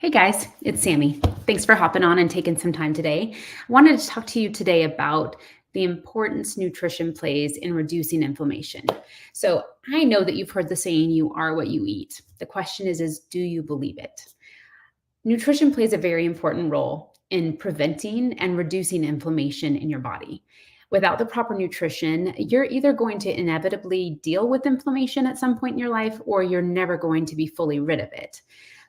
Hey guys, it's Sammy. Thanks for hopping on and taking some time today. I wanted to talk to you today about the importance nutrition plays in reducing inflammation. So I know that you've heard the saying, you are what you eat. The question is do you believe it? Nutrition plays a very important role in preventing and reducing inflammation in your body. Without the proper nutrition, you're either going to inevitably deal with inflammation at some point in your life, or you're never going to be fully rid of it.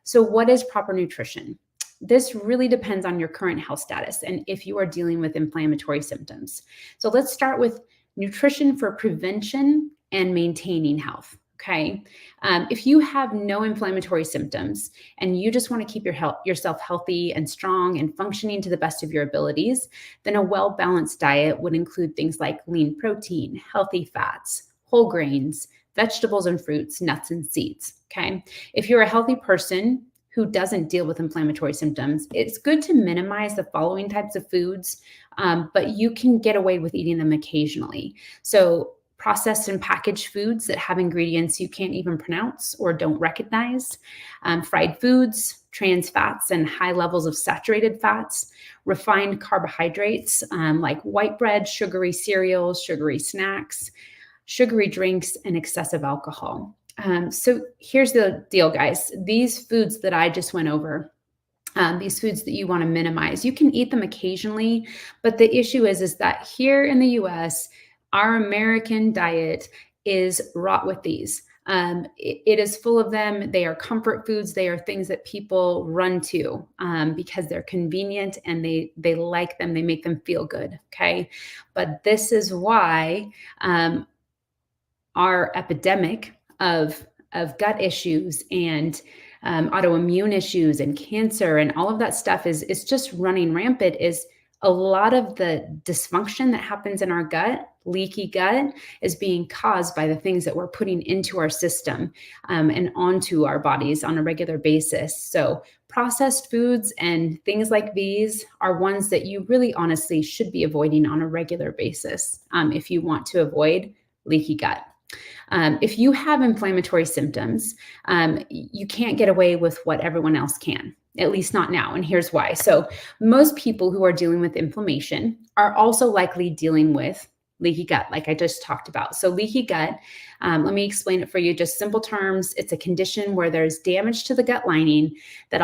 So, what is proper nutrition? This really depends on your current health status and if you are dealing with inflammatory symptoms. So, let's start with nutrition for prevention and maintaining health. Okay. If you have no inflammatory symptoms and you just want to keep yourself healthy and strong and functioning to the best of your abilities, then a well-balanced diet would include things like lean protein, healthy fats, whole grains, vegetables and fruits, nuts and seeds. Okay. If you're a healthy person who doesn't deal with inflammatory symptoms, it's good to minimize the following types of foods, but you can get away with eating them occasionally. So, processed and packaged foods that have ingredients you can't even pronounce or don't recognize, fried foods, trans fats, and high levels of saturated fats, refined carbohydrates like white bread, sugary cereals, sugary snacks, sugary drinks, and excessive alcohol. So here's the deal, guys. These foods that I just went over, these foods that you want to minimize, you can eat them occasionally, but the issue is that here in the US, our American diet is wrought with these. It is full of them. They are comfort foods. They are things that people run to because they're convenient and they like them. They make them feel good. Okay. But this is why our epidemic of gut issues and autoimmune issues and cancer and all of that stuff is just running rampant. Is a lot of the dysfunction that happens in our gut, leaky gut, is being caused by the things that we're putting into our system and onto our bodies on a regular basis. So processed foods and things like these are ones that you really honestly should be avoiding on a regular basis if you want to avoid leaky gut. If you have inflammatory symptoms, you can't get away with what everyone else can, at least not now. And here's why. So most people who are dealing with inflammation are also likely dealing with leaky gut, like I just talked about. So leaky gut, let me explain it for you, just simple terms. It's a condition where there's damage to the gut lining that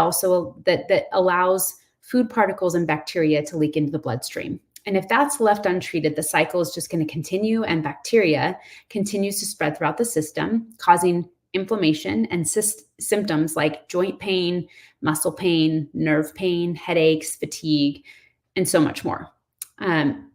allows food particles and bacteria to leak into the bloodstream. And if that's left untreated, the cycle is just going to continue, and bacteria continues to spread throughout the system, causing inflammation and symptoms like joint pain, muscle pain, nerve pain, headaches, fatigue, and so much more.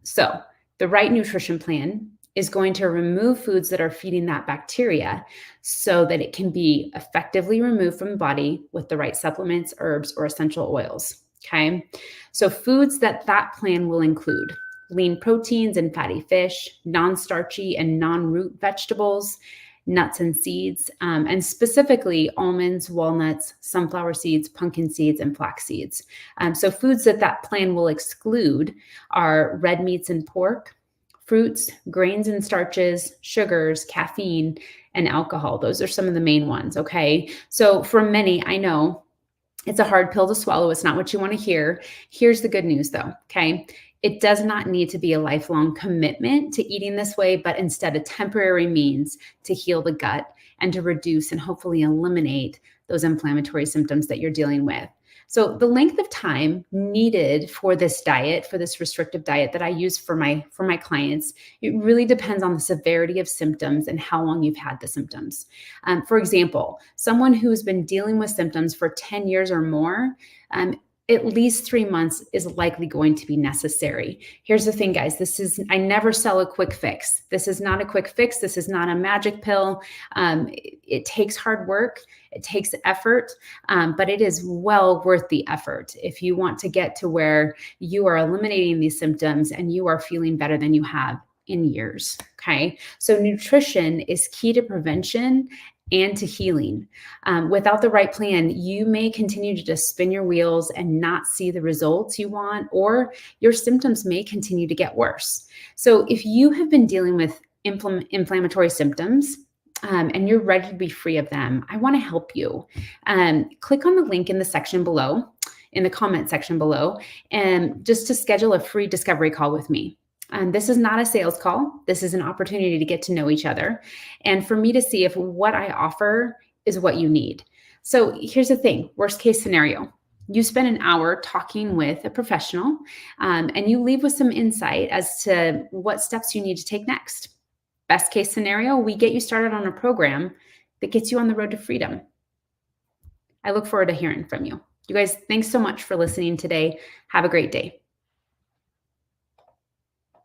So the right nutrition plan is going to remove foods that are feeding that bacteria so that it can be effectively removed from the body with the right supplements, herbs, or essential oils. Okay, so foods that plan will include lean proteins and fatty fish, non-starchy and non-root vegetables, nuts and seeds, and specifically almonds, walnuts, sunflower seeds, pumpkin seeds, and flax seeds. So foods that plan will exclude are red meats and pork, fruits, grains and starches, sugars, caffeine, and alcohol. Those are some of the main ones, okay? So for many, I know, it's a hard pill to swallow. It's not what you want to hear. Here's the good news though, okay? It does not need to be a lifelong commitment to eating this way, but instead a temporary means to heal the gut and to reduce and hopefully eliminate those inflammatory symptoms that you're dealing with. So the length of time needed for this diet, for this restrictive diet that I use for my clients, it really depends on the severity of symptoms and how long you've had the symptoms. For example, someone who's been dealing with symptoms for 10 years or more, at least 3 months is likely going to be necessary. Here's the thing, guys. I never sell a quick fix. This is not a quick fix. This is not a magic pill. It takes hard work. It takes effort, but it is well worth the effort if you want to get to where you are eliminating these symptoms and you are feeling better than you have in years. Okay. So nutrition is key to prevention and to healing. Without the right plan, you may continue to just spin your wheels and not see the results you want, or your symptoms may continue to get worse. So if you have been dealing with inflammatory symptoms, and you're ready to be free of them, I want to help you. Click on the link in the section below, in the comment section below, and just to schedule a free discovery call with me. This is not a sales call. This is an opportunity to get to know each other and for me to see if what I offer is what you need. So here's the thing, worst case scenario. You spend an hour talking with a professional and you leave with some insight as to what steps you need to take next. Best case scenario, we get you started on a program that gets you on the road to freedom. I look forward to hearing from you. You guys, thanks so much for listening today. Have a great day.